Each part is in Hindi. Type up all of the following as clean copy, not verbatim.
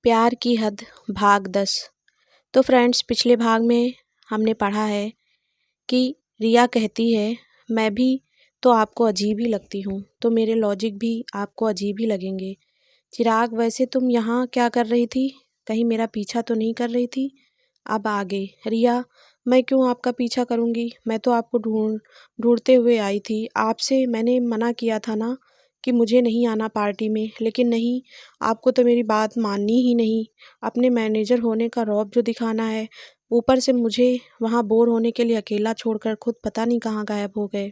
प्यार की हद भाग 10। तो फ्रेंड्स, पिछले भाग में हमने पढ़ा है कि रिया कहती है मैं भी तो आपको अजीब ही लगती हूँ, तो मेरे लॉजिक भी आपको अजीब ही लगेंगे। चिराग, वैसे तुम यहाँ क्या कर रही थी? कहीं मेरा पीछा तो नहीं कर रही थी? अब आगे रिया, मैं क्यों आपका पीछा करूँगी? मैं तो आपको ढूंढते हुए आई थी। आपसे मैंने मना किया था ना कि मुझे नहीं आना पार्टी में, लेकिन नहीं, आपको तो मेरी बात माननी ही नहीं। अपने मैनेजर होने का रौब जो दिखाना है, ऊपर से मुझे वहाँ बोर होने के लिए अकेला छोड़कर खुद पता नहीं कहाँ गायब हो गए।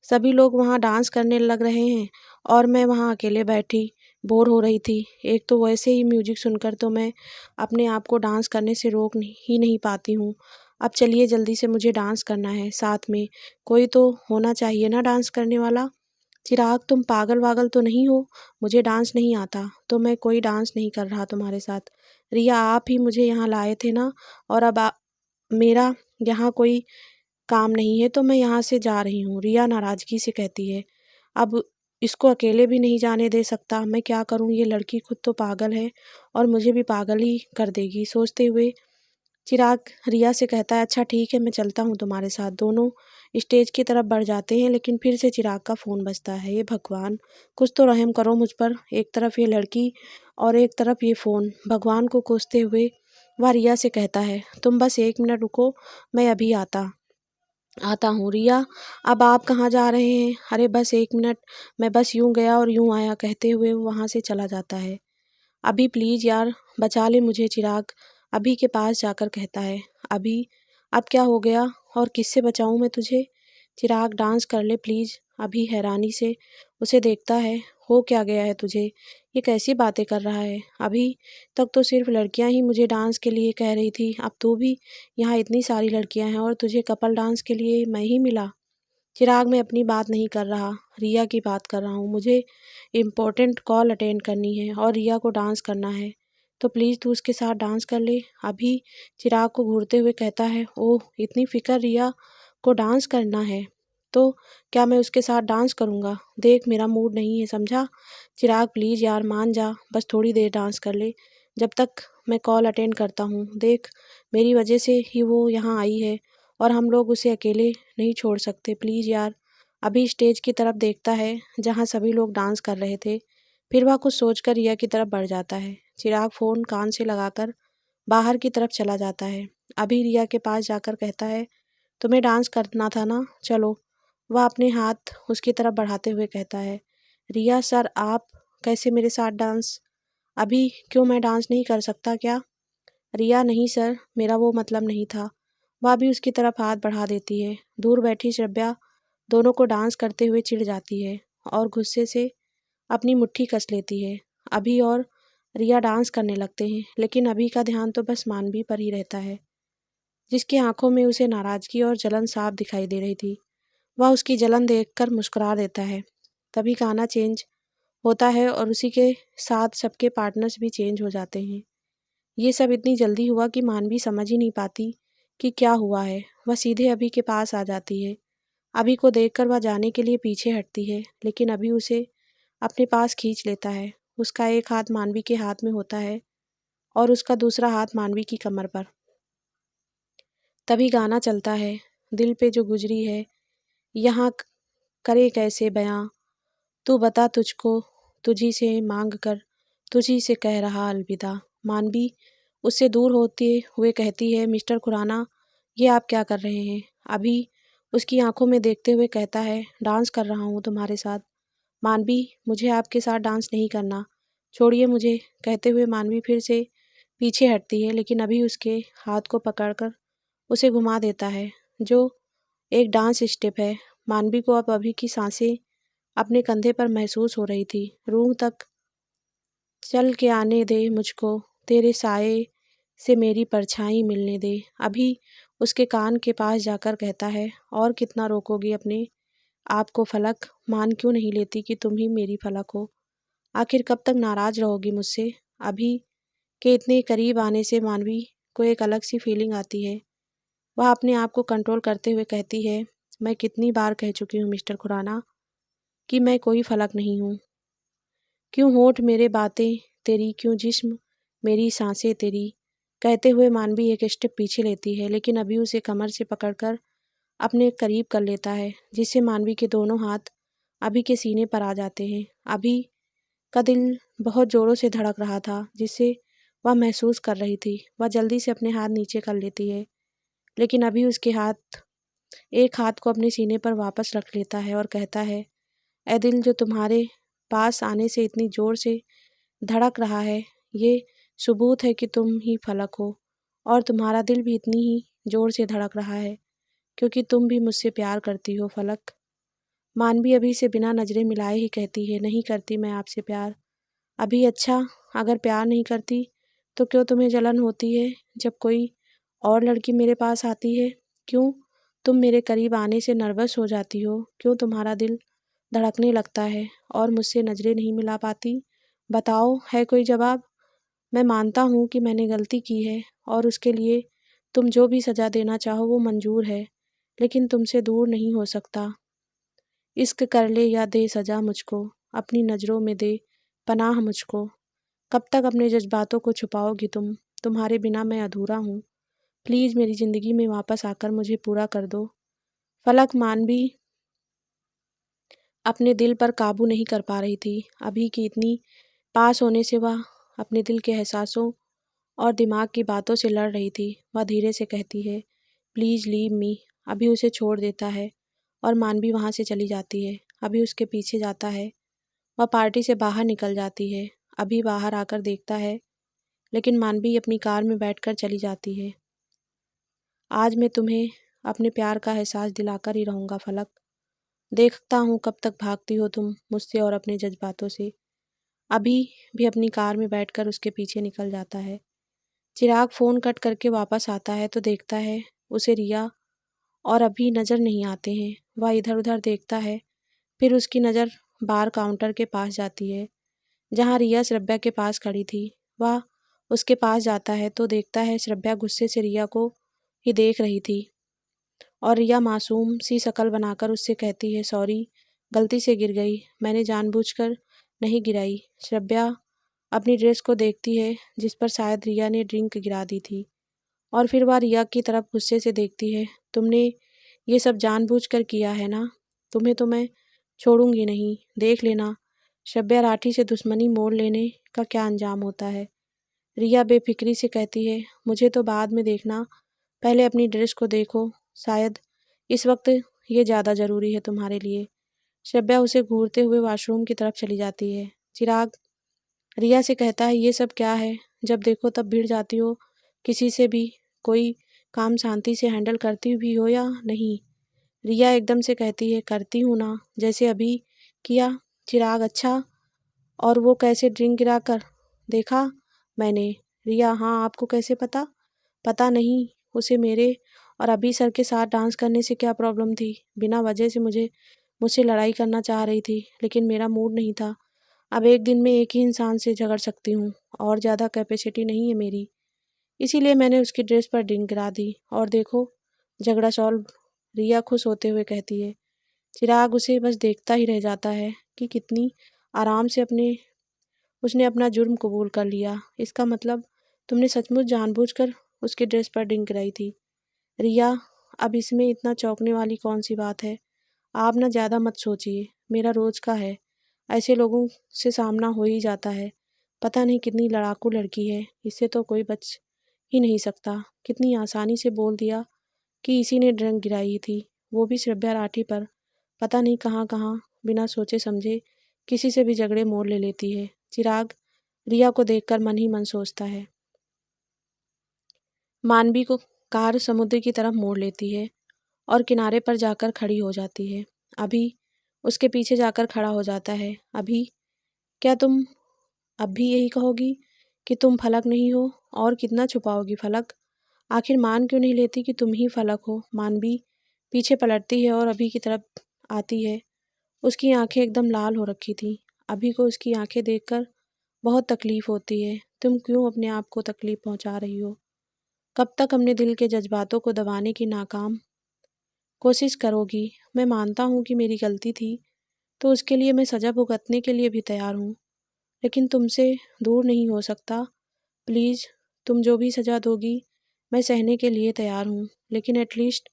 सभी लोग वहाँ डांस करने लग रहे हैं और मैं वहाँ अकेले बैठी बोर हो रही थी। एक तो वैसे ही म्यूजिक सुनकर तो मैं अपने आप को डांस करने से ही नहीं पाती हूँ। अब चलिए, जल्दी से मुझे डांस करना है, साथ में कोई तो होना चाहिए ना डांस करने वाला। चिराग, तुम पागल वागल तो नहीं हो? मुझे डांस नहीं आता तो मैं कोई डांस नहीं कर रहा तुम्हारे साथ। रिया, आप ही मुझे यहाँ लाए थे ना, और अब मेरा यहाँ कोई काम नहीं है तो मैं यहाँ से जा रही हूँ। रिया नाराज़गी से कहती है। अब इसको अकेले भी नहीं जाने दे सकता, मैं क्या करूँ? ये लड़की खुद तो पागल है और मुझे भी पागल ही कर देगी। सोचते हुए चिराग रिया से कहता है, अच्छा ठीक है, मैं चलता हूँ तुम्हारे साथ। दोनों स्टेज की तरफ बढ़ जाते हैं, लेकिन फिर से चिराग का फ़ोन बजता है। ये भगवान, कुछ तो रहम करो मुझ पर। एक तरफ ये लड़की और एक तरफ ये फ़ोन। भगवान को कोसते हुए वह रिया से कहता है, तुम बस 1 मिनट रुको, मैं अभी आता आता हूँ। रिया, अब आप कहाँ जा रहे हैं? अरे बस 1 मिनट, मैं बस यूँ गया और यूँ आया, कहते हुए वो वहाँ से चला जाता है। अभी प्लीज़ यार, बचा ले मुझे। चिराग अभी के पास जाकर कहता है। अभी, अब क्या हो गया और किससे बचाऊं मैं तुझे? चिराग, डांस कर ले प्लीज़। अभी हैरानी से उसे देखता है। हो क्या गया है तुझे? ये कैसी बातें कर रहा है? अभी तक तो सिर्फ लड़कियां ही मुझे डांस के लिए कह रही थी, अब तू भी? यहाँ इतनी सारी लड़कियां हैं और तुझे कपल डांस के लिए मैं ही मिला? चिराग, मैं अपनी बात नहीं कर रहा, रिया की बात कर रहा हूँ। मुझे इम्पोर्टेंट कॉल अटेंड करनी है और रिया को डांस करना है, तो प्लीज़ तू उसके साथ डांस कर ले। अभी चिराग को घूरते हुए कहता है, ओह इतनी फिक्र रिया को डांस करना है, तो क्या मैं उसके साथ डांस करूँगा? देख, मेरा मूड नहीं है, समझा? चिराग प्लीज़ यार मान जा, बस थोड़ी देर डांस कर ले जब तक मैं कॉल अटेंड करता हूँ। देख, मेरी वजह से ही वो यहाँ आई है और हम लोग उसे अकेले नहीं छोड़ सकते, प्लीज़ यार। अभी स्टेज की तरफ देखता है जहाँ सभी लोग डांस कर रहे थे, फिर वह कुछ सोचकर रिया की तरफ बढ़ जाता है। चिराग फ़ोन कान से लगाकर बाहर की तरफ चला जाता है। अभी रिया के पास जाकर कहता है, तुम्हें डांस करना था ना, चलो। वह अपने हाथ उसकी तरफ बढ़ाते हुए कहता है, रिया सर, आप कैसे मेरे साथ डांस? अभी क्यों, मैं डांस नहीं कर सकता क्या? रिया, नहीं सर, मेरा वो मतलब नहीं था। वह भी उसकी तरफ हाथ बढ़ा देती है। दूर बैठी श्रव्या दोनों को डांस करते हुए चिढ़ जाती है और गुस्से से अपनी मुट्ठी कस लेती है। अभी और रिया डांस करने लगते हैं, लेकिन अभी का ध्यान तो बस मानवी पर ही रहता है, जिसकी आंखों में उसे नाराज़गी और जलन साफ दिखाई दे रही थी। वह उसकी जलन देखकर मुस्कुरा देता है। तभी गाना चेंज होता है और उसी के साथ सबके पार्टनर्स भी चेंज हो जाते हैं। ये सब इतनी जल्दी हुआ कि मानवी समझ ही नहीं पाती कि क्या हुआ है। वह सीधे अभी के पास आ जाती है। अभी को देखकर वह जाने के लिए पीछे हटती है, लेकिन अभी उसे अपने पास खींच लेता है। उसका एक हाथ मानवी के हाथ में होता है और उसका दूसरा हाथ मानवी की कमर पर। तभी गाना चलता है, दिल पे जो गुजरी है यहाँ करे कैसे बयां, तू बता तुझको तुझी से मांग कर, तुझी से कह रहा अलविदा। मानवी उससे दूर होते हुए कहती है, मिस्टर खुराना, ये आप क्या कर रहे हैं? अभी उसकी आंखों में देखते हुए कहता है, डांस कर रहा हूँ तुम्हारे साथ। मानवी, मुझे आपके साथ डांस नहीं करना, छोड़िए मुझे, कहते हुए मानवी फिर से पीछे हटती है, लेकिन अभी उसके हाथ को पकड़कर उसे घुमा देता है, जो एक डांस स्टेप है। मानवी को अब अभी की सांसें अपने कंधे पर महसूस हो रही थी। रूह तक चल के आने दे मुझको, तेरे साए से मेरी परछाई मिलने दे। अभी उसके कान के पास जाकर कहता है, और कितना रोकोगी अपने आप को फलक? मान क्यों नहीं लेती कि तुम ही मेरी फलक हो? आखिर कब तक नाराज रहोगी मुझसे? अभी के इतने करीब आने से मानवी को एक अलग सी फीलिंग आती है। वह अपने आप को कंट्रोल करते हुए कहती है, मैं कितनी बार कह चुकी हूँ मिस्टर खुराना कि मैं कोई फलक नहीं हूँ। क्यों होठ मेरे बातें तेरी, क्यों जिस्म मेरी सांसें तेरी, कहते हुए मानवी एक स्टेप पीछे लेती है, लेकिन अभी उसे कमर से पकड़कर अपने करीब कर लेता है, जिससे मानवी के दोनों हाथ अभी के सीने पर आ जाते हैं। अभी का दिल बहुत जोरों से धड़क रहा था, जिससे वह महसूस कर रही थी। वह जल्दी से अपने हाथ नीचे कर लेती है, लेकिन अभी उसके हाथ एक हाथ को अपने सीने पर वापस रख लेता है और कहता है, ए दिल, जो तुम्हारे पास आने से इतनी जोर से धड़क रहा है, ये सबूत है कि तुम ही फलक हो, और तुम्हारा दिल भी इतनी ही जोर से धड़क रहा है क्योंकि तुम भी मुझसे प्यार करती हो फलक। मानवी अभी से बिना नजरें मिलाए ही कहती है, नहीं करती मैं आपसे प्यार। अभी अच्छा, अगर प्यार नहीं करती तो क्यों तुम्हें जलन होती है जब कोई और लड़की मेरे पास आती है? क्यों तुम मेरे करीब आने से नर्वस हो जाती हो? क्यों तुम्हारा दिल धड़कने लगता है और मुझसे नजरें नहीं मिला पाती? बताओ, है कोई जवाब? मैं मानता हूँ कि मैंने गलती की है और उसके लिए तुम जो भी सज़ा देना चाहो वो मंजूर है, लेकिन तुमसे दूर नहीं हो सकता। इश्क कर ले या दे सज़ा मुझको, अपनी नज़रों में दे पनाह मुझको। कब तक अपने जज्बातों को छुपाओगी तुम? तुम्हारे बिना मैं अधूरा हूँ। प्लीज़ मेरी ज़िंदगी में वापस आकर मुझे पूरा कर दो। फलक मानवी अपने दिल पर काबू नहीं कर पा रही थी। अभी की इतनी पास होने से वह अपने दिल के एहसासों और दिमाग की बातों से लड़ रही थी। वह धीरे से कहती है, प्लीज़ लीव मी। अभी उसे छोड़ देता है और मानवी वहाँ से चली जाती है। अभी उसके पीछे जाता है। वह पार्टी से बाहर निकल जाती है। अभी बाहर आकर देखता है, लेकिन मानवी अपनी कार में बैठकर चली जाती है। आज मैं तुम्हें अपने प्यार का एहसास दिलाकर ही रहूँगा फलक। देखता हूँ कब तक भागती हो तुम मुझसे और अपने जज्बातों से। अभी भी अपनी कार में बैठकर उसके पीछे निकल जाता है। चिराग फ़ोन कट करके वापस आता है तो देखता है उसे रिया और अभी नज़र नहीं आते हैं। वह इधर उधर देखता है, फिर उसकी नज़र बार काउंटर के पास जाती है जहाँ रिया श्रव्या के पास खड़ी थी। वह उसके पास जाता है तो देखता है श्रव्या गुस्से से रिया को ही देख रही थी और रिया मासूम सी शक्ल बनाकर उससे कहती है, सॉरी, गलती से गिर गई, मैंने जानबूझकर नहीं गिराई। श्रव्या अपनी ड्रेस को देखती है जिस पर शायद रिया ने ड्रिंक गिरा दी थी और फिर वह रिया की तरफ गुस्से से देखती है, तुमने ये सब जानबूझकर किया है ना? तुम्हें तो मैं छोड़ूंगी नहीं, देख लेना श्रव्या राठी से दुश्मनी मोड़ लेने का क्या अंजाम होता है। रिया बेफिक्री से कहती है, मुझे तो बाद में देखना, पहले अपनी ड्रेस को देखो, शायद इस वक्त ये ज़्यादा ज़रूरी है तुम्हारे लिए। श्रव्या उसे घूरते हुए वॉशरूम की तरफ चली जाती है। चिराग रिया से कहता है, ये सब क्या है? जब देखो तब भिड़ जाती हो किसी से भी। कोई काम शांति से हैंडल करती भी हो या नहीं? रिया एकदम से कहती है, करती हूँ ना, जैसे अभी किया। चिराग, अच्छा, और वो कैसे ड्रिंक गिरा कर देखा मैंने। रिया, हाँ, आपको कैसे पता? पता नहीं, उसे मेरे और अभी सर के साथ डांस करने से क्या प्रॉब्लम थी? बिना वजह से मुझसे लड़ाई करना चाह रही थी, लेकिन मेरा मूड नहीं था। अब एक दिन में एक ही इंसान से झगड़ सकती हूँ और ज़्यादा कैपेसिटी नहीं है मेरी, इसीलिए मैंने उसकी ड्रेस पर ड्रिंक गिरा दी और देखो, झगड़ा सॉल्व। रिया खुश होते हुए कहती है। चिराग उसे बस देखता ही रह जाता है कि कितनी आराम से उसने अपना जुर्म कबूल कर लिया। इसका मतलब तुमने सचमुच जानबूझकर उसकी ड्रेस पर ड्रिंक गिराई थी। रिया, अब इसमें इतना चौंकने वाली कौन सी बात है? आप ना ज़्यादा मत सोचिए, मेरा रोज़ का है, ऐसे लोगों से सामना हो ही जाता है। पता नहीं कितनी लड़ाकू लड़की है, इससे तो कोई बच ही नहीं सकता। कितनी आसानी से बोल दिया कि इसी ने ड्रंक गिराई थी, वो भी श्रव्या राठी पर। पता नहीं कहाँ कहाँ बिना सोचे समझे किसी से भी झगड़े मोड़ ले लेती है। चिराग रिया को देखकर मन ही मन सोचता है। मानवी को कार समुद्र की तरफ मोड़ लेती है और किनारे पर जाकर खड़ी हो जाती है। अभी उसके पीछे जाकर खड़ा हो जाता है। अभी, क्या तुम अब भी यही कहोगी कि तुम फलक नहीं हो? और कितना छुपाओगी फलक? आखिर मान क्यों नहीं लेती कि तुम ही फलक हो? मानवी पीछे पलटती है और अभी की तरफ आती है। उसकी आंखें एकदम लाल हो रखी थी। अभी को उसकी आंखें देखकर बहुत तकलीफ होती है। तुम क्यों अपने आप को तकलीफ पहुंचा रही हो? कब तक अपने दिल के जज्बातों को दबाने की नाकाम कोशिश करोगी? मैं मानता हूँ कि मेरी गलती थी, तो उसके लिए मैं सज़ा भुगतने के लिए भी तैयार हूँ, लेकिन तुमसे दूर नहीं हो सकता। प्लीज़ तुम जो भी सज़ा दोगी मैं सहने के लिए तैयार हूँ, लेकिन एटलीस्ट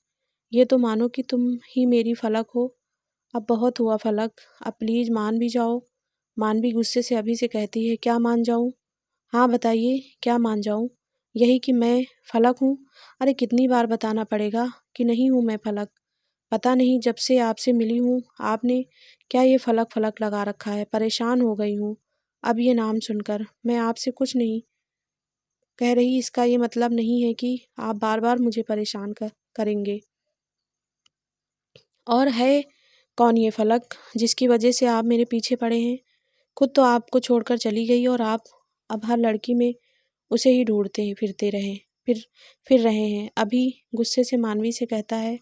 ये तो मानो कि तुम ही मेरी फलक हो। अब बहुत हुआ फलक, अब प्लीज़ मान भी जाओ। मानवी गुस्से से अभी से कहती है, क्या मान जाऊँ? हाँ बताइए, क्या मान जाऊँ? यही कि मैं फलक हूँ? अरे कितनी बार बताना पड़ेगा कि नहीं हूँ मैं फलक? पता नहीं जब से आपसे मिली हूँ आपने क्या ये फलक फलक लगा रखा है। परेशान हो गई हूँ अब ये नाम सुनकर। मैं आपसे कुछ नहीं कह रही, इसका ये मतलब नहीं है कि आप बार बार मुझे परेशान करेंगे। और है कौन ये फलक जिसकी वजह से आप मेरे पीछे पड़े हैं? खुद तो आपको छोड़कर चली गई और आप अब हर लड़की में उसे ही ढूंढते हैं फिर फिर रहे हैं। अभी गुस्से से मानवी से कहता है,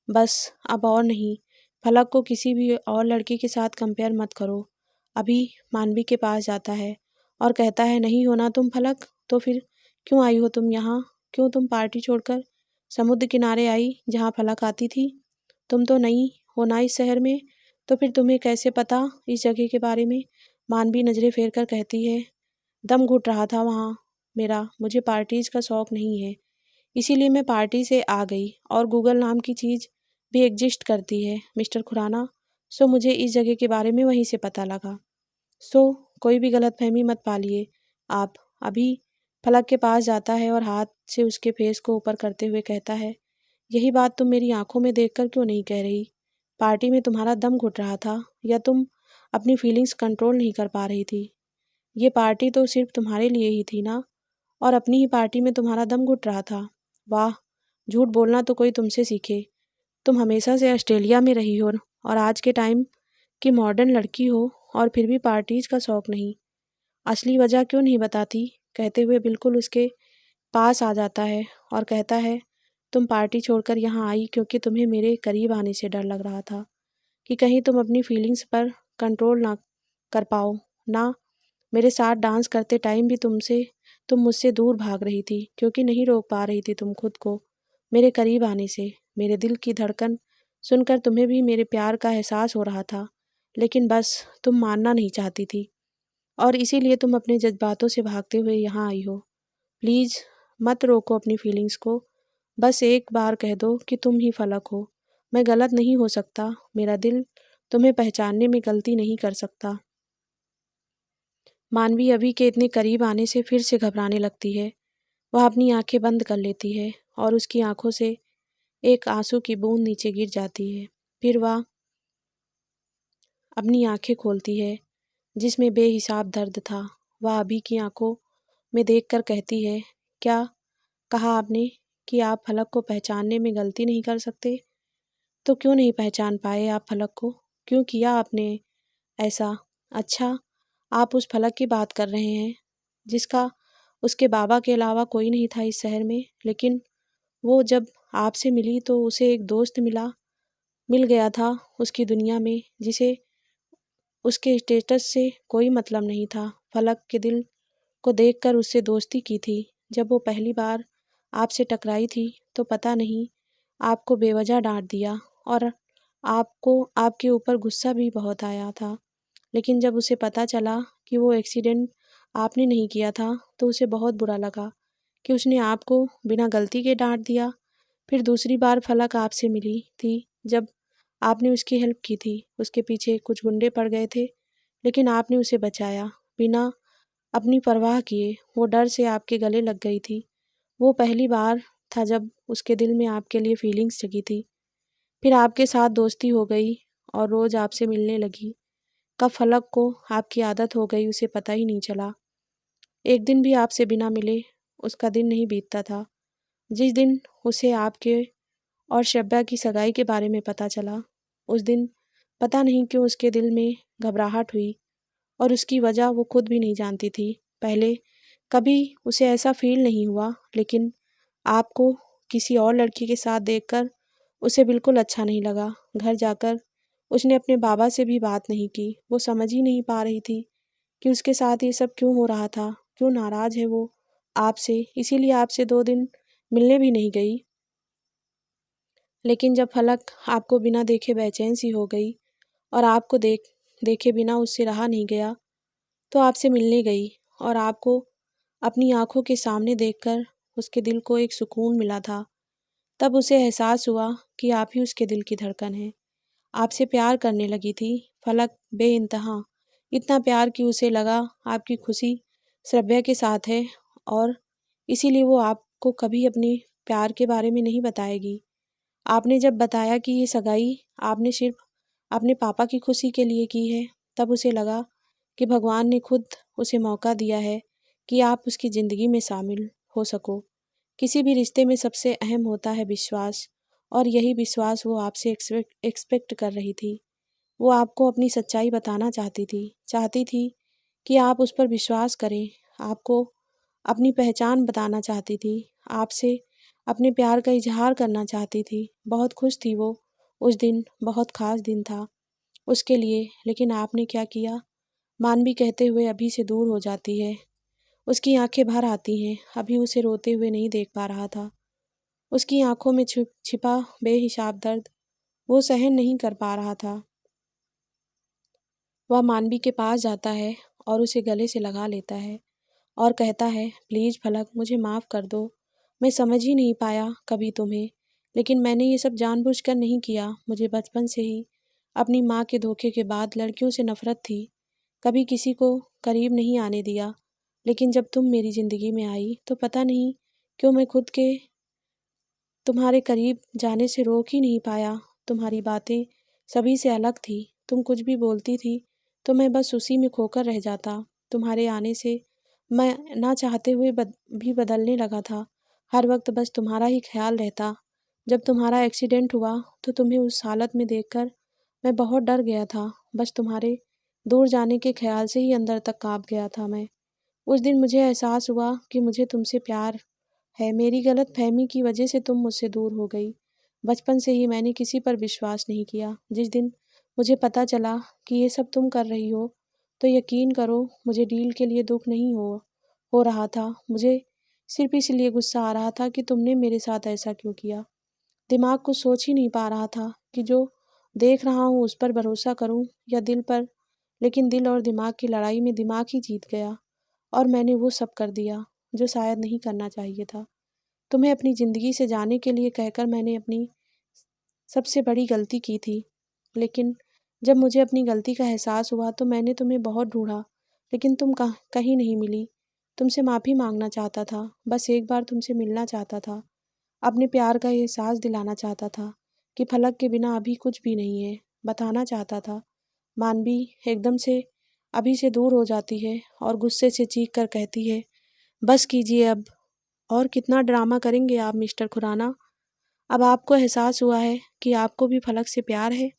बस अब और नहीं। फलक को किसी भी और लड़की के साथ कंपेयर मत करो। अभी मानवी के पास जाता है और कहता है, नहीं हो ना तुम फलक, तो फिर क्यों आई हो तुम यहाँ? क्यों तुम पार्टी छोड़कर समुद्र किनारे आई जहाँ फलक आती थी? तुम तो नहीं हो ना इस शहर में, तो फिर तुम्हें कैसे पता इस जगह के बारे में? मानवी नजरें फेर कर कहती है, दम घुट रहा था वहाँ मेरा। मुझे पार्टीज का शौक नहीं है, इसीलिए मैं पार्टी से आ गई। और गूगल नाम की चीज़ भी एग्जिस्ट करती है मिस्टर खुराना, सो मुझे इस जगह के बारे में वहीं से पता लगा। सो कोई भी गलतफहमी मत पालिए आप। अभी फलक के पास जाता है और हाथ से उसके फेस को ऊपर करते हुए कहता है, यही बात तुम मेरी आंखों में देखकर क्यों नहीं कह रही? पार्टी में तुम्हारा दम घुट रहा था या तुम अपनी फीलिंग्स कंट्रोल नहीं कर पा रही थी? ये पार्टी तो सिर्फ तुम्हारे लिए ही थी ना, और अपनी ही पार्टी में तुम्हारा दम घुट रहा था। वाह, झूठ बोलना तो कोई तुमसे सीखे। तुम हमेशा से ऑस्ट्रेलिया में रही हो और आज के टाइम की मॉडर्न लड़की हो, और फिर भी पार्टीज का शौक नहीं। असली वजह क्यों नहीं बताती? कहते हुए बिल्कुल उसके पास आ जाता है और कहता है, तुम पार्टी छोड़कर यहाँ आई क्योंकि तुम्हें मेरे करीब आने से डर लग रहा था कि कहीं तुम अपनी फीलिंग्स पर कंट्रोल ना कर पाओ ना। मेरे साथ डांस करते टाइम भी तुम मुझसे दूर भाग रही थी क्योंकि नहीं रोक पा रही थी तुम खुद को मेरे करीब आने से। मेरे दिल की धड़कन सुनकर तुम्हें भी मेरे प्यार का एहसास हो रहा था, लेकिन बस तुम मानना नहीं चाहती थी, और इसीलिए तुम अपने जज्बातों से भागते हुए यहाँ आई हो। प्लीज़ मत रोको अपनी फीलिंग्स को, बस एक बार कह दो कि तुम ही फलक हो। मैं गलत नहीं हो सकता, मेरा दिल तुम्हें पहचानने में गलती नहीं कर सकता। मानवी अभी के इतने करीब आने से फिर से घबराने लगती है। वह अपनी आंखें बंद कर लेती है और उसकी आंखों से एक आंसू की बूंद नीचे गिर जाती है। फिर वह अपनी आंखें खोलती है जिसमें बेहिसाब दर्द था। वह अभी की आंखों में देखकर कहती है, क्या कहा आपने कि आप फलक को पहचानने में गलती नहीं कर सकते? तो क्यों नहीं पहचान पाए आप फलक को? क्यों किया आपने ऐसा? अच्छा, आप उस फलक की बात कर रहे हैं जिसका उसके बाबा के अलावा कोई नहीं था इस शहर में। लेकिन वो जब आपसे मिली तो उसे एक दोस्त मिल गया था उसकी दुनिया में, जिसे उसके स्टेटस से कोई मतलब नहीं था। फलक के दिल को देखकर उससे दोस्ती की थी। जब वो पहली बार आपसे टकराई थी तो पता नहीं आपको बेवजह डांट दिया, और आपको आपके ऊपर गुस्सा भी बहुत आया था। लेकिन जब उसे पता चला कि वो एक्सीडेंट आपने नहीं किया था तो उसे बहुत बुरा लगा कि उसने आपको बिना गलती के डांट दिया। फिर दूसरी बार फलक आपसे मिली थी जब आपने उसकी हेल्प की थी। उसके पीछे कुछ गुंडे पड़ गए थे, लेकिन आपने उसे बचाया बिना अपनी परवाह किए। वो डर से आपके गले लग गई थी। वो पहली बार था जब उसके दिल में आपके लिए फीलिंग्स जगी थी। फिर आपके साथ दोस्ती हो गई और रोज़ आपसे मिलने लगी। कब फलक को आपकी आदत हो गई उसे पता ही नहीं चला। एक दिन भी आपसे बिना मिले उसका दिन नहीं बीतता था। जिस दिन उसे आपके और शब्या की सगाई के बारे में पता चला, उस दिन पता नहीं क्यों उसके दिल में घबराहट हुई, और उसकी वजह वो खुद भी नहीं जानती थी। पहले कभी उसे ऐसा फील नहीं हुआ, लेकिन आपको किसी और लड़की के साथ देखकर उसे बिल्कुल अच्छा नहीं लगा। घर जाकर उसने अपने बाबा से भी बात नहीं की। वो समझ ही नहीं पा रही थी कि उसके साथ ये सब क्यों हो रहा था, क्यों नाराज़ है वो आपसे, इसीलिए आपसे 2 दिन मिलने भी नहीं गई। लेकिन जब फलक आपको बिना देखे बेचैन सी हो गई और आपको देखे बिना उससे रहा नहीं गया, तो आपसे मिलने गई और आपको अपनी आँखों के सामने देखकर उसके दिल को एक सुकून मिला था। तब उसे एहसास हुआ कि आप ही उसके दिल की धड़कन हैं। आपसे प्यार करने लगी थी फलक बेइंतहा, इतना प्यार कि उसे लगा आपकी खुशी श्रव्या के साथ है और इसीलिए वो आपको कभी अपने प्यार के बारे में नहीं बताएगी। आपने जब बताया कि ये सगाई आपने सिर्फ अपने पापा की खुशी के लिए की है, तब उसे लगा कि भगवान ने खुद उसे मौका दिया है कि आप उसकी ज़िंदगी में शामिल हो सको। किसी भी रिश्ते में सबसे अहम होता है विश्वास, और यही विश्वास वो आपसे एक्सपेक्ट कर रही थी। वो आपको अपनी सच्चाई बताना चाहती थी कि आप उस पर विश्वास करें। आपको अपनी पहचान बताना चाहती थी, आपसे अपने प्यार का इजहार करना चाहती थी। बहुत खुश थी वो, उस दिन बहुत ख़ास दिन था उसके लिए। लेकिन आपने क्या किया? मानवी कहते हुए अभी से दूर हो जाती है। उसकी आंखें भर आती हैं, अभी उसे रोते हुए नहीं देख पा रहा था। उसकी आंखों में छिपा बेहिसाब दर्द वो सहन नहीं कर पा रहा था। वह मानवी के पास जाता है और उसे गले से लगा लेता है और कहता है, प्लीज़ फलक, मुझे माफ़ कर दो। मैं समझ ही नहीं पाया कभी तुम्हें, लेकिन मैंने ये सब जानबूझकर नहीं किया। मुझे बचपन से ही अपनी माँ के धोखे के बाद लड़कियों से नफ़रत थी। कभी किसी को करीब नहीं आने दिया, लेकिन जब तुम मेरी ज़िंदगी में आई तो पता नहीं क्यों मैं खुद के तुम्हारे करीब जाने से रोक ही नहीं पाया। तुम्हारी बातें सभी से अलग थी। तुम कुछ भी बोलती थी तो मैं बस उसी में खोकर रह जाता। तुम्हारे आने से मैं ना चाहते हुए भी बदलने लगा था। हर वक्त बस तुम्हारा ही ख्याल रहता। जब तुम्हारा एक्सीडेंट हुआ तो तुम्हें उस हालत में देखकर मैं बहुत डर गया था। बस तुम्हारे दूर जाने के ख्याल से ही अंदर तक काँप गया था मैं। उस दिन मुझे एहसास हुआ कि मुझे तुमसे प्यार है। मेरी गलतफ़हमी की वजह से तुम मुझसे दूर हो गई। बचपन से ही मैंने किसी पर विश्वास नहीं किया। जिस दिन मुझे पता चला कि ये सब तुम कर रही हो, तो यकीन करो मुझे डील के लिए दुःख नहीं हो रहा था। मुझे सिर्फ़ इसलिए गुस्सा आ रहा था कि तुमने मेरे साथ ऐसा क्यों किया। दिमाग कुछ सोच ही नहीं पा रहा था कि जो देख रहा हूँ उस पर भरोसा करूँ या दिल पर। लेकिन दिल और दिमाग की लड़ाई में दिमाग ही जीत गया और मैंने वो सब कर दिया जो शायद नहीं करना चाहिए था। तुम्हें अपनी ज़िंदगी से जाने के लिए कहकर मैंने अपनी सबसे बड़ी गलती की थी। लेकिन जब मुझे अपनी गलती का एहसास हुआ तो मैंने तुम्हें बहुत ढूँढा, लेकिन तुम कहीं नहीं मिली। तुमसे माफ़ी माँगना चाहता था, बस एक बार तुमसे मिलना चाहता था। अपने प्यार का एहसास दिलाना चाहता था कि फलक के बिना अभी कुछ भी नहीं है, बताना चाहता था। मानवी एकदम से अभी से दूर हो जाती है और गुस्से से चीख कर कहती है, बस कीजिए अब, और कितना ड्रामा करेंगे आप मिस्टर खुराना। अब आपको एहसास हुआ है कि आपको भी फलक से प्यार है,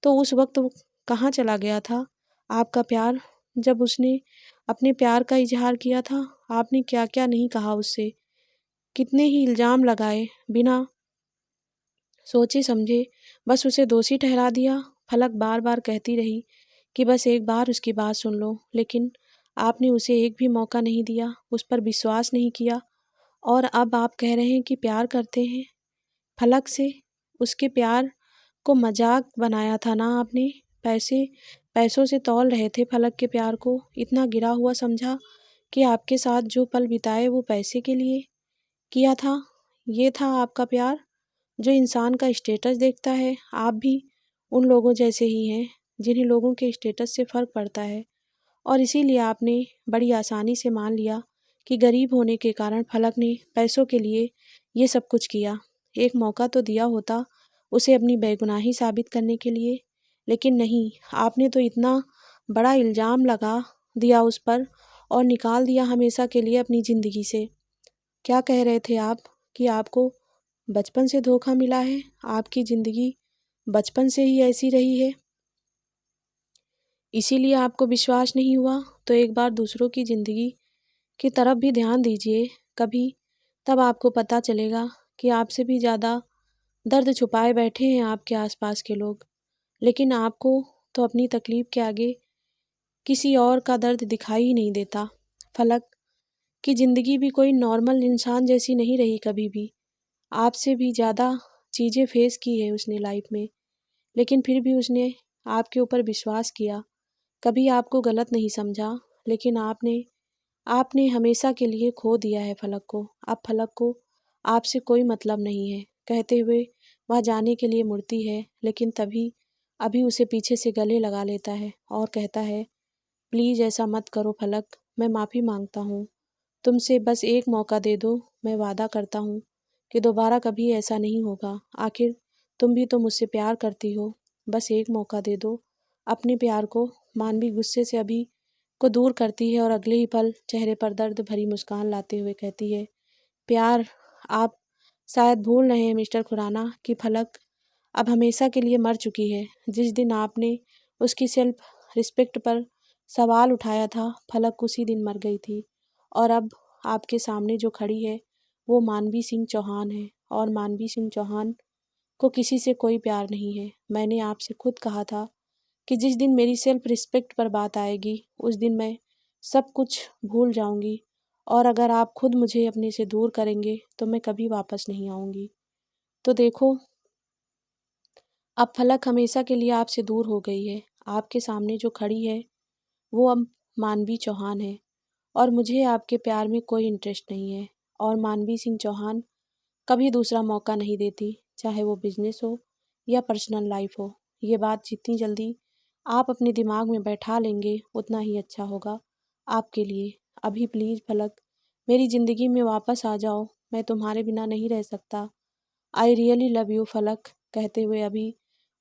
तो उस वक्त वो कहाँ चला गया था आपका प्यार? जब उसने अपने प्यार का इजहार किया था, आपने क्या क्या नहीं कहा उससे, कितने ही इल्ज़ाम लगाए, बिना सोचे समझे बस उसे दोषी ठहरा दिया। फलक बार बार कहती रही कि बस एक बार उसकी बात सुन लो, लेकिन आपने उसे एक भी मौका नहीं दिया, उस पर विश्वास नहीं किया। और अब आप कह रहे हैं कि प्यार करते हैं फलक से। उसके प्यार को मजाक बनाया था ना आपने। पैसों से तौल रहे थे फलक के प्यार को। इतना गिरा हुआ समझा कि आपके साथ जो पल बिताए वो पैसे के लिए किया था। ये था आपका प्यार जो इंसान का स्टेटस देखता है। आप भी उन लोगों जैसे ही हैं जिन्हें लोगों के स्टेटस से फ़र्क पड़ता है, और इसीलिए आपने बड़ी आसानी से मान लिया कि गरीब होने के कारण फलक ने पैसों के लिए ये सब कुछ किया। एक मौका तो दिया होता उसे अपनी बेगुनाही साबित करने के लिए, लेकिन नहीं, आपने तो इतना बड़ा इल्ज़ाम लगा दिया उस पर और निकाल दिया हमेशा के लिए अपनी ज़िंदगी से। क्या कह रहे थे आप कि आपको बचपन से धोखा मिला है, आपकी ज़िंदगी बचपन से ही ऐसी रही है, इसीलिए आपको विश्वास नहीं हुआ? तो एक बार दूसरों की ज़िंदगी की तरफ भी ध्यान दीजिए कभी, तब आपको पता चलेगा कि आपसे भी ज़्यादा दर्द छुपाए बैठे हैं आपके आसपास के लोग। लेकिन आपको तो अपनी तकलीफ़ के आगे किसी और का दर्द दिखाई ही नहीं देता। फलक की ज़िंदगी भी कोई नॉर्मल इंसान जैसी नहीं रही कभी भी। आपसे भी ज़्यादा चीज़ें फेस की है उसने लाइफ में, लेकिन फिर भी उसने आपके ऊपर विश्वास किया। कभी आपको गलत नहीं समझा, लेकिन आपने आपने हमेशा के लिए खो दिया है फलक को। अब फलक को आपसे कोई मतलब नहीं है। कहते हुए वह जाने के लिए मुड़ती है, लेकिन तभी अभी उसे पीछे से गले लगा लेता है और कहता है, प्लीज़ ऐसा मत करो फलक, मैं माफ़ी मांगता हूँ। तुमसे बस एक मौका दे दो, मैं वादा करता हूँ कि दोबारा कभी ऐसा नहीं होगा। आखिर तुम भी तो मुझसे प्यार करती हो, बस एक मौका दे दो अपने प्यार को। मानवी गुस्से से अभी को दूर करती है और अगले ही पल चेहरे पर दर्द भरी मुस्कान लाते हुए कहती है, प्यार, आप शायद भूल रहे हैं मिस्टर खुराना कि फलक अब हमेशा के लिए मर चुकी है। जिस दिन आपने उसकी सेल्फ रिस्पेक्ट पर सवाल उठाया था, फलक उसी दिन मर गई थी। और अब आपके सामने जो खड़ी है वो मानवी सिंह चौहान है, और मानवी सिंह चौहान को किसी से कोई प्यार नहीं है। मैंने आपसे खुद कहा था कि जिस दिन मेरी सेल्फ रिस्पेक्ट पर बात आएगी उस दिन मैं सब कुछ भूल जाऊंगी, और अगर आप खुद मुझे अपने से दूर करेंगे तो मैं कभी वापस नहीं आऊंगी। तो देखो, अब फलक हमेशा के लिए आपसे दूर हो गई है। आपके सामने जो खड़ी है वो अब मानवी चौहान है, और मुझे आपके प्यार में कोई इंटरेस्ट नहीं है। और मानवी सिंह चौहान कभी दूसरा मौका नहीं देती, चाहे वो बिजनेस हो या पर्सनल लाइफ हो। ये बात जितनी जल्दी आप अपने दिमाग में बैठा लेंगे उतना ही अच्छा होगा आपके लिए। अभी प्लीज़ फलक, मेरी ज़िंदगी में वापस आ जाओ, मैं तुम्हारे बिना नहीं रह सकता। आई रियली लव यू फलक। कहते हुए अभी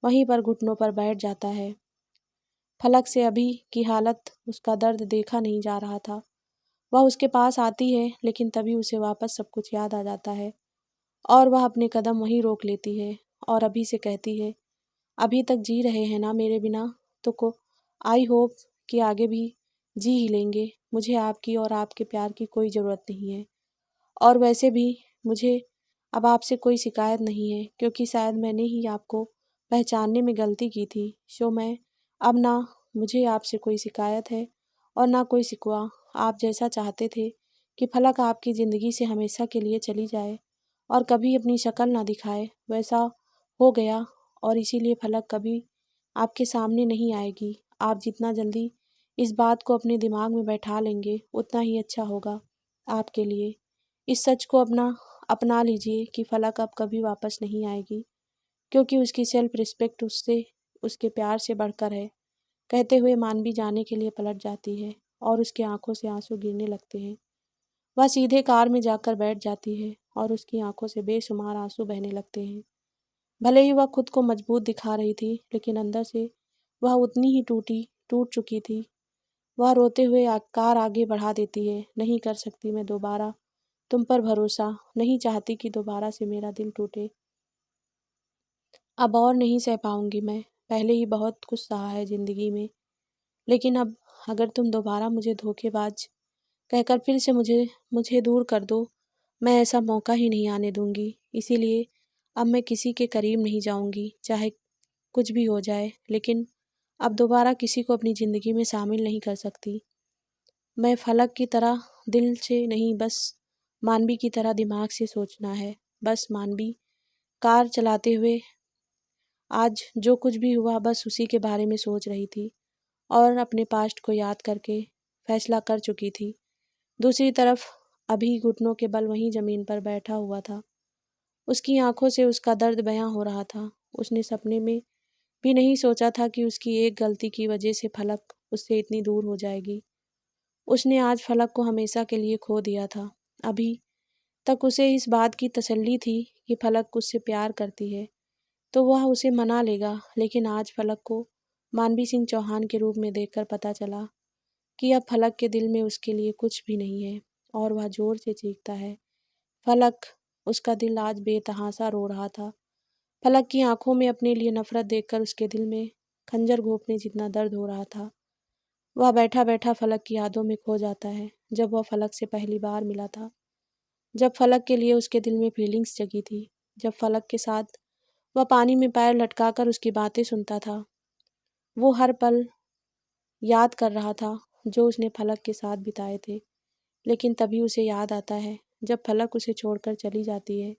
वहीं पर घुटनों पर बैठ जाता है। फलक से अभी की हालत, उसका दर्द देखा नहीं जा रहा था। वह उसके पास आती है, लेकिन तभी उसे वापस सब कुछ याद आ जाता है और वह अपने कदम वहीं रोक लेती है और अभी से कहती है, अभी तक जी रहे हैं ना मेरे बिना, तो को आई होप कि आगे भी जी ही लेंगे। मुझे आपकी और आपके प्यार की कोई ज़रूरत नहीं है, और वैसे भी मुझे अब आपसे कोई शिकायत नहीं है, क्योंकि शायद मैंने ही आपको पहचानने में गलती की थी। सो मैं अब ना मुझे आपसे कोई शिकायत है और ना कोई शिकवा। आप जैसा चाहते थे कि फलक आपकी ज़िंदगी से हमेशा के लिए चली जाए और कभी अपनी शक्ल ना दिखाए, वैसा हो गया, और इसीलिए फलक कभी आपके सामने नहीं आएगी। आप जितना जल्दी इस बात को अपने दिमाग में बैठा लेंगे उतना ही अच्छा होगा आपके लिए। इस सच को अपना लीजिए कि फलक अब कभी वापस नहीं आएगी, क्योंकि उसकी सेल्फ रिस्पेक्ट उससे, उसके प्यार से बढ़कर है। कहते हुए मानवी जाने के लिए पलट जाती है और उसकी आंखों से आंसू गिरने लगते हैं। वह सीधे कार में जाकर बैठ जाती है और उसकी आंखों से बेशुमार आंसू बहने लगते हैं। भले ही वह खुद को मजबूत दिखा रही थी, लेकिन अंदर से वह उतनी ही टूट चुकी थी। वह रोते हुए कार आगे बढ़ा देती है। नहीं कर सकती मैं दोबारा तुम पर भरोसा, नहीं चाहती कि दोबारा से मेरा दिल टूटे। अब और नहीं सह पाऊंगी मैं। पहले ही बहुत कुछ सहा है ज़िंदगी में, लेकिन अब अगर तुम दोबारा मुझे धोखेबाज कहकर फिर से मुझे मुझे दूर कर दो, मैं ऐसा मौका ही नहीं आने दूंगी। इसीलिए अब मैं किसी के करीब नहीं जाऊंगी, चाहे कुछ भी हो जाए। लेकिन अब दोबारा किसी को अपनी ज़िंदगी में शामिल नहीं कर सकती। मैं फलक की तरह दिल से नहीं, बस मानवी की तरह दिमाग से सोचना है। बस मानवी कार चलाते हुए आज जो कुछ भी हुआ बस उसी के बारे में सोच रही थी और अपने पास्ट को याद करके फैसला कर चुकी थी। दूसरी तरफ अभी घुटनों के बल वहीं ज़मीन पर बैठा हुआ था। उसकी आंखों से उसका दर्द बयां हो रहा था। उसने सपने में भी नहीं सोचा था कि उसकी एक गलती की वजह से फलक उससे इतनी दूर हो जाएगी। उसने आज फलक को हमेशा के लिए खो दिया था। अभी तक उसे इस बात की तसल्ली थी कि फलक उससे प्यार करती है तो वह उसे मना लेगा, लेकिन आज फलक को मानवी सिंह चौहान के रूप में देखकर पता चला कि अब फलक के दिल में उसके लिए कुछ भी नहीं है, और वह जोर से चीखता है, फलक। उसका दिल आज बेतहासा रो रहा था। फलक की आंखों में अपने लिए नफरत देखकर उसके दिल में खंजर घोंपने जितना दर्द हो रहा था। वह बैठा बैठा फलक की यादों में खो जाता है, जब वह फलक से पहली बार मिला था, जब फलक के लिए उसके दिल में फीलिंग्स जगी थी, जब फलक के साथ वह पानी में पैर लटकाकर उसकी बातें सुनता था। वो हर पल याद कर रहा था जो उसने फलक के साथ बिताए थे। लेकिन तभी उसे याद आता है जब फलक उसे छोड़कर चली जाती है।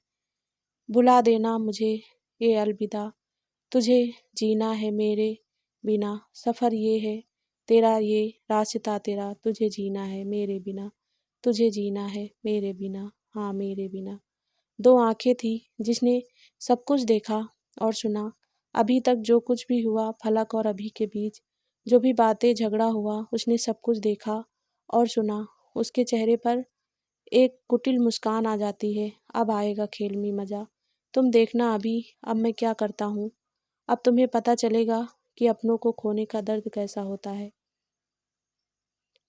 बुला देना मुझे ये अलविदा, तुझे जीना है मेरे बिना, सफ़र ये है तेरा, ये रास्ता तेरा, तुझे जीना है मेरे बिना। तुझे जीना है मेरे बिना, हाँ मेरे बिना। दो आंखें थी जिसने सब कुछ देखा और सुना। अभी तक जो कुछ भी हुआ फलक और अभी के बीच, जो भी बातें झगड़ा हुआ, उसने सब कुछ देखा और सुना। उसके चेहरे पर एक कुटिल मुस्कान आ जाती है। अब आएगा खेल में मज़ा, तुम देखना अभी अब मैं क्या करता हूँ। अब तुम्हें पता चलेगा कि अपनों को खोने का दर्द कैसा होता है।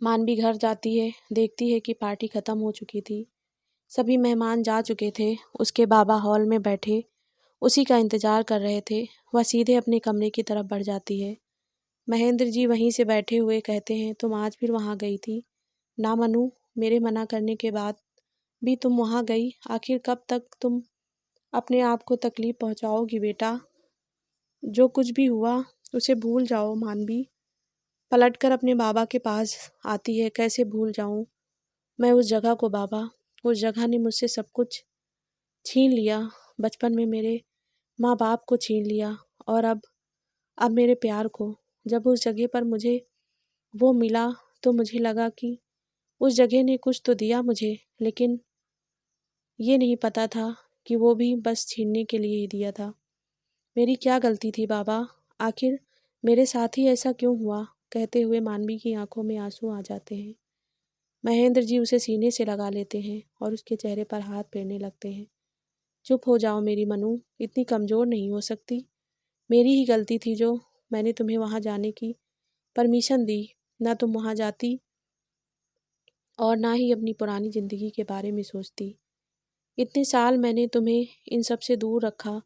मानवी घर जाती है, देखती है कि पार्टी खत्म हो चुकी थी। सभी मेहमान जा चुके थे। उसके बाबा हॉल में बैठे उसी का इंतजार कर रहे थे। वह सीधे अपने कमरे की तरफ बढ़ जाती है। महेंद्र जी वहीं से बैठे हुए कहते हैं, तुम आज फिर वहाँ गई थी ना मनु? मेरे मना करने के बाद भी तुम वहाँ गई? आखिर कब तक तुम अपने आप को तकलीफ पहुँचाओगी बेटा? जो कुछ भी हुआ उसे भूल जाओ। मानवी पलटकर अपने बाबा के पास आती है। कैसे भूल जाऊं मैं उस जगह को बाबा? उस जगह ने मुझसे सब कुछ छीन लिया। बचपन में मेरे माँ बाप को छीन लिया और अब मेरे प्यार को। जब उस जगह पर मुझे वो मिला तो मुझे लगा कि उस जगह ने कुछ तो दिया मुझे, लेकिन ये नहीं पता था कि वो भी बस छीनने के लिए ही दिया था। मेरी क्या गलती थी बाबा? आखिर मेरे साथ ही ऐसा क्यों हुआ? कहते हुए मानवी की आंखों में आंसू आ जाते हैं। महेंद्र जी उसे सीने से लगा लेते हैं और उसके चेहरे पर हाथ फेरने लगते हैं। चुप हो जाओ मेरी मनु, इतनी कमज़ोर नहीं हो सकती। मेरी ही गलती थी जो मैंने तुम्हें वहाँ जाने की परमिशन दी। ना तुम वहाँ जाती और ना ही अपनी पुरानी ज़िंदगी के बारे में सोचती। इतने साल मैंने तुम्हें इन सब से दूर रखा,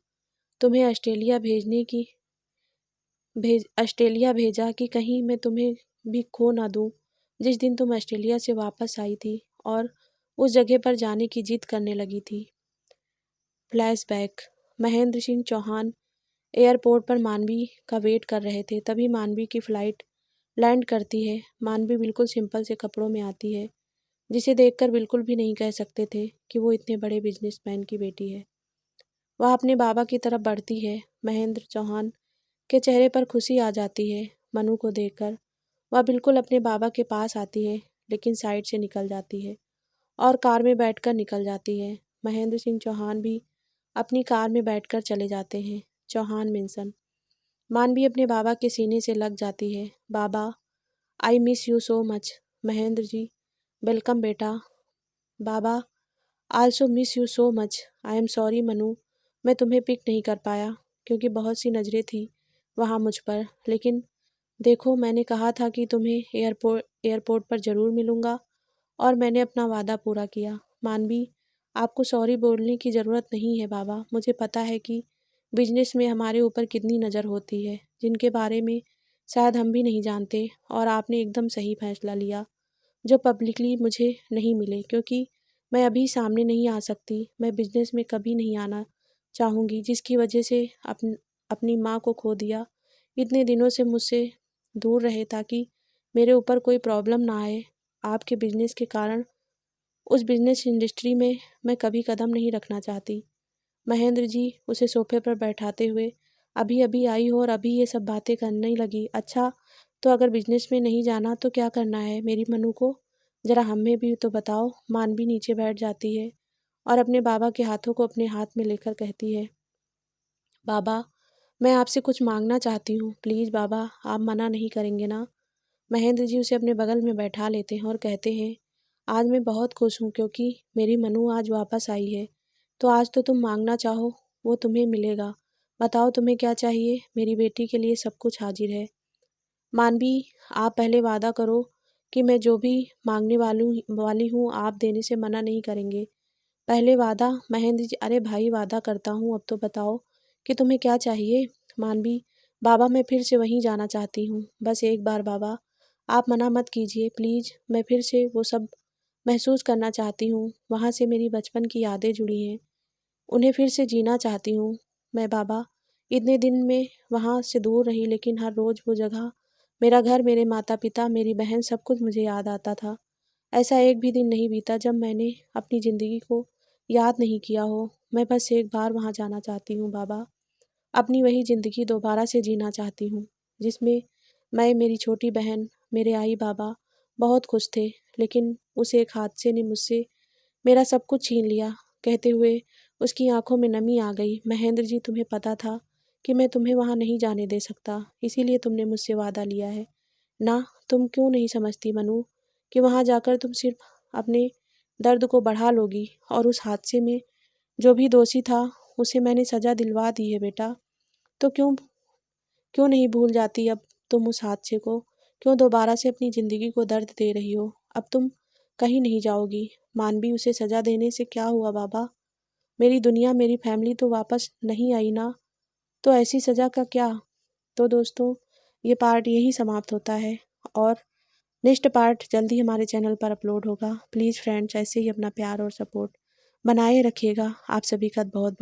तुम्हें ऑस्ट्रेलिया भेजा कि कहीं मैं तुम्हें भी खो ना दूँ। जिस दिन तुम ऑस्ट्रेलिया से वापस आई थी और उस जगह पर जाने की जिद करने लगी थी। फ्लैशबैक। महेंद्र सिंह चौहान एयरपोर्ट पर मानवी का वेट कर रहे थे। तभी मानवी की फ़्लाइट लैंड करती है। मानवी बिल्कुल सिंपल से कपड़ों में आती है, जिसे देखकर बिल्कुल भी नहीं कह सकते थे कि वो इतने बड़े बिजनेसमैन की बेटी है। वह अपने बाबा की तरफ बढ़ती है। महेंद्र चौहान के चेहरे पर खुशी आ जाती है मनु को देखकर। वह बिल्कुल अपने बाबा के पास आती है, लेकिन साइड से निकल जाती है और कार में बैठकर निकल जाती है। महेंद्र सिंह चौहान भी अपनी कार में बैठकर चले जाते हैं। चौहान मेंशन। मानवी अपने बाबा के सीने से लग जाती है। बाबा, I miss you so much. Mahendra ji, welcome बेटा। बाबा, also miss you so much. I am sorry Manu, मैं तुम्हें पिक नहीं कर पाया क्योंकि बहुत सी नज़रें थी वहाँ मुझ पर। लेकिन देखो, मैंने कहा था कि तुम्हें एयरपोर्ट पर ज़रूर मिलूँगा और मैंने अपना वादा पूरा किया। मानवी, आपको सॉरी बोलने की ज़रूरत नहीं है बाबा। मुझे पता है कि बिजनेस में हमारे ऊपर कितनी नज़र होती है, जिनके बारे में शायद हम भी नहीं जानते। और आपने एकदम सही फैसला लिया जो पब्लिकली मुझे नहीं मिले, क्योंकि मैं अभी सामने नहीं आ सकती। मैं बिजनेस में कभी नहीं आना चाहूँगी, जिसकी वजह से अपनी माँ को खो दिया। इतने दिनों से मुझसे दूर रहे ताकि मेरे ऊपर कोई प्रॉब्लम ना आए। आपके बिजनेस के कारण उस बिजनेस इंडस्ट्री में मैं कभी कदम नहीं रखना चाहती। महेंद्र जी उसे सोफे पर बैठाते हुए, अभी अभी आई हो और अभी ये सब बातें करने लगी? अच्छा, तो अगर बिजनेस में नहीं जाना तो क्या करना है मेरी मनु को? ज़रा हमें भी तो बताओ। मानवी नीचे बैठ जाती है और अपने बाबा के हाथों को अपने हाथ में लेकर कहती है, बाबा, मैं आपसे कुछ मांगना चाहती हूँ। प्लीज़ बाबा, आप मना नहीं करेंगे ना? महेंद्र जी उसे अपने बगल में बैठा लेते हैं और कहते हैं, आज मैं बहुत खुश हूँ क्योंकि मेरी मनु आज वापस आई है। तो आज तो तुम मांगना चाहो वो तुम्हें मिलेगा। बताओ तुम्हें क्या चाहिए? मेरी बेटी के लिए सब कुछ हाजिर है। मानवी, आप पहले वादा करो कि मैं जो भी मांगने वाली हूँ आप देने से मना नहीं करेंगे। पहले वादा। महेंद्र जी, अरे भाई वादा करता हूँ, अब तो बताओ कि तुम्हें क्या चाहिए? मानवी, बाबा मैं फिर से वहीं जाना चाहती हूँ। बस एक बार बाबा, आप मना मत कीजिए प्लीज़। मैं फिर से वो सब महसूस करना चाहती हूँ। वहाँ से मेरी बचपन की यादें जुड़ी हैं, उन्हें फिर से जीना चाहती हूँ मैं बाबा। इतने दिन में वहाँ से दूर रही, लेकिन हर रोज़ वो जगह, मेरा घर, मेरे माता पिता, मेरी बहन, सब कुछ मुझे याद आता था। ऐसा एक भी दिन नहीं बीता जब मैंने अपनी ज़िंदगी को याद नहीं किया हो। मैं बस एक बार वहाँ जाना चाहती हूँ बाबा। अपनी वही ज़िंदगी दोबारा से जीना चाहती हूँ, जिसमें मैं, मेरी छोटी बहन, मेरे आई बाबा बहुत खुश थे, लेकिन उस एक हादसे ने मुझसे मेरा सब कुछ छीन लिया। कहते हुए उसकी आंखों में नमी आ गई। महेंद्र जी, तुम्हें पता था कि मैं तुम्हें वहाँ नहीं जाने दे सकता, इसीलिए तुमने मुझसे वादा लिया है ना। तुम क्यों नहीं समझती मनु कि वहाँ जाकर तुम सिर्फ अपने दर्द को बढ़ा लोगी, और उस हादसे में जो भी दोषी था उसे मैंने सजा दिलवा दी है बेटा। तो क्यों क्यों नहीं भूल जाती अब तुम उस हादसे को? क्यों दोबारा से अपनी जिंदगी को दर्द दे रही हो? अब तुम कहीं नहीं जाओगी। मानवी, उसे सजा देने से क्या हुआ बाबा? मेरी दुनिया, मेरी फैमिली तो वापस नहीं आई ना, तो ऐसी सजा का क्या? तो दोस्तों, ये पार्ट यही समाप्त होता है और नेक्स्ट पार्ट जल्दी हमारे चैनल पर अपलोड होगा। प्लीज़ फ्रेंड्स, ऐसे ही अपना प्यार और सपोर्ट बनाए रखिएगा। आप सभी का बहुत बहुत